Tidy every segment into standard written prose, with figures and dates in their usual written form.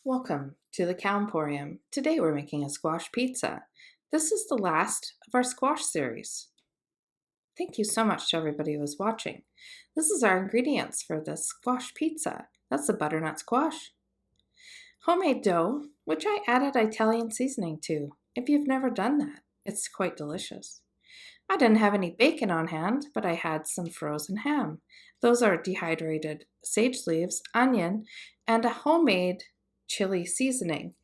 Welcome to the Cow Emporium. Today we're making a squash pizza. This is the last of our squash series. Thank you so much to everybody who was watching. This is our ingredients for this squash pizza. That's the butternut squash. Homemade dough, which I added Italian seasoning to. If you've never done that, it's quite delicious. I didn't have any bacon on hand, but I had some frozen ham. Those are dehydrated sage leaves, onion, and a homemade chili seasoning.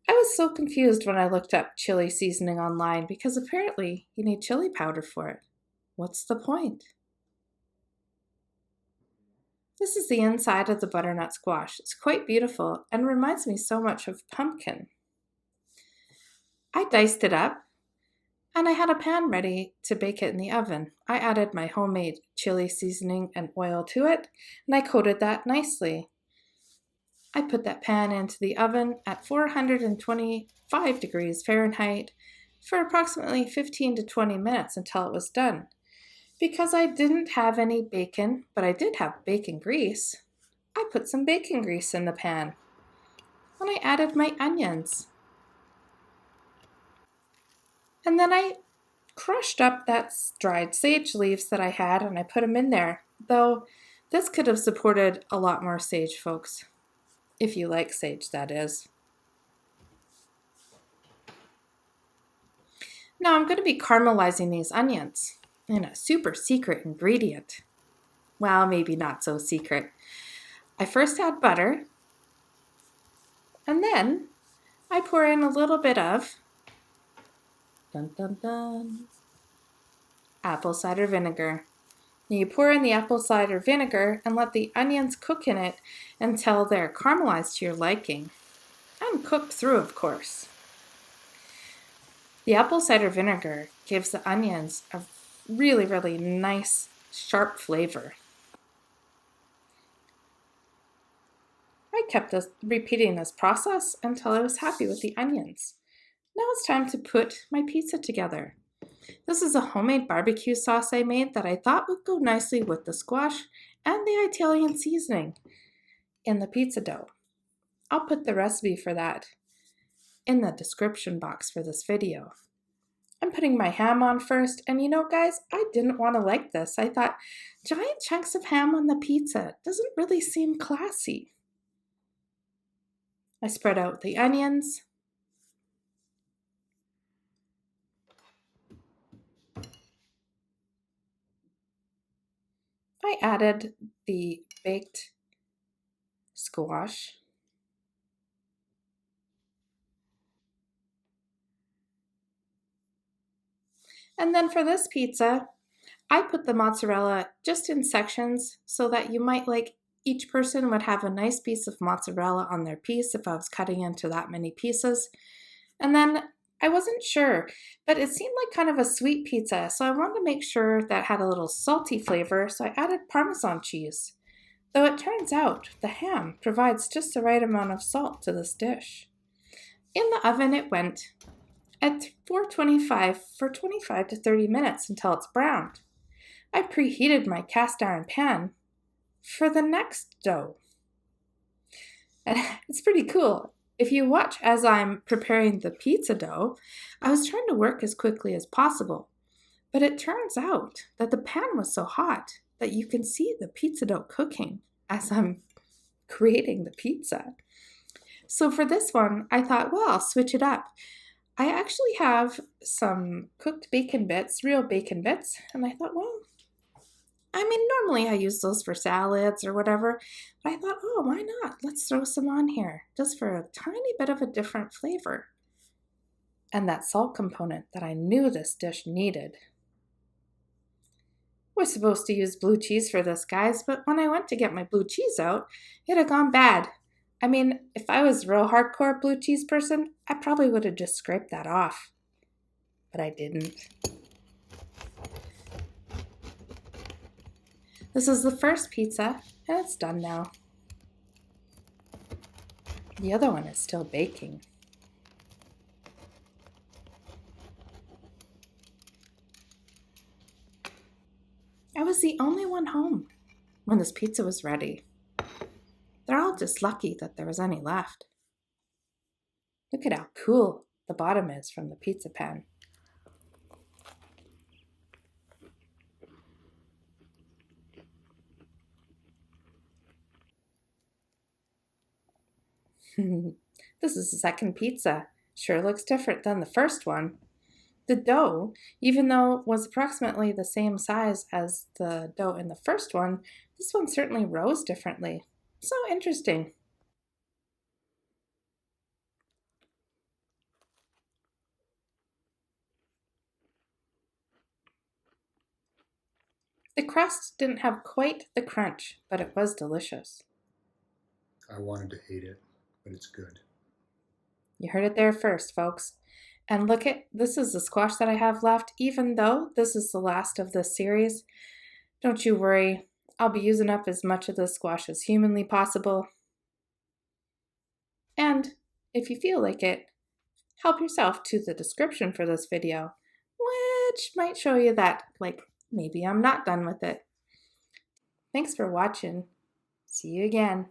I was so confused when I looked up chili seasoning online because apparently you need chili powder for it. What's the point? This is the inside of the butternut squash. It's quite beautiful and reminds me so much of pumpkin. I diced it up and I had a pan ready to bake it in the oven. I added my homemade chili seasoning and oil to it and I coated that nicely. I put that pan into the oven at 425 degrees Fahrenheit for approximately 15 to 20 minutes until it was done. Because I didn't have any bacon, but I did have bacon grease, I put some bacon grease in the pan. And I added my onions. And then I crushed up that dried sage leaves that I had and I put them in there. Though this could have supported a lot more sage, folks. If you like sage, that is. Now I'm going to be caramelizing these onions in a super secret ingredient. Well, maybe not so secret. I first add butter, and then I pour in a little bit of apple cider vinegar. You pour in the apple cider vinegar and let the onions cook in it until they're caramelized to your liking. And cooked through, of course. The apple cider vinegar gives the onions a really, really nice, sharp flavor. I kept repeating this process until I was happy with the onions. Now it's time to put my pizza together. This is a homemade barbecue sauce I made that I thought would go nicely with the squash and the Italian seasoning in the pizza dough. I'll put the recipe for that in the description box for this video. I'm putting my ham on first, and you know, guys, I didn't want to like this. I thought giant chunks of ham on the pizza doesn't really seem classy. I spread out the onions. I added the baked squash. And then for this pizza, I put the mozzarella just in sections so that you might each person would have a nice piece of mozzarella on their piece if I was cutting into that many pieces. And then I wasn't sure, but it seemed like kind of a sweet pizza, so I wanted to make sure that had a little salty flavor, so I added Parmesan cheese. Though it turns out the ham provides just the right amount of salt to this dish. In the oven it went at 425 for 25 to 30 minutes until it's browned. I preheated my cast iron pan for the next dough. And it's pretty cool. If you watch as I'm preparing the pizza dough, I was trying to work as quickly as possible. But it turns out that the pan was so hot that you can see the pizza dough cooking as I'm creating the pizza. So for this one, I thought, well, I'll switch it up. I actually have some cooked bacon bits, real bacon bits, and I thought, well, normally I use those for salads or whatever, but I thought, oh, why not? Let's throw some on here, just for a tiny bit of a different flavor. And that salt component that I knew this dish needed. We're supposed to use blue cheese for this, guys, but when I went to get my blue cheese out, it had gone bad. If I was a real hardcore blue cheese person, I probably would have just scraped that off. But I didn't. This is the first pizza, and it's done now. The other one is still baking. I was the only one home when this pizza was ready. They're all just lucky that there was any left. Look at how cool the bottom is from the pizza pan. This is the second pizza. Sure looks different than the first one. The dough, even though it was approximately the same size as the dough in the first one, this one certainly rose differently. So interesting. The crust didn't have quite the crunch, but it was delicious. I wanted to hate it, but it's good. You heard it there first, folks. And look at this is the squash that I have left, even though this is the last of this series. Don't you worry, I'll be using up as much of this squash as humanly possible. And if you feel like it, help yourself to the description for this video, which might show you that, like, maybe I'm not done with it. Thanks for watching. See you again.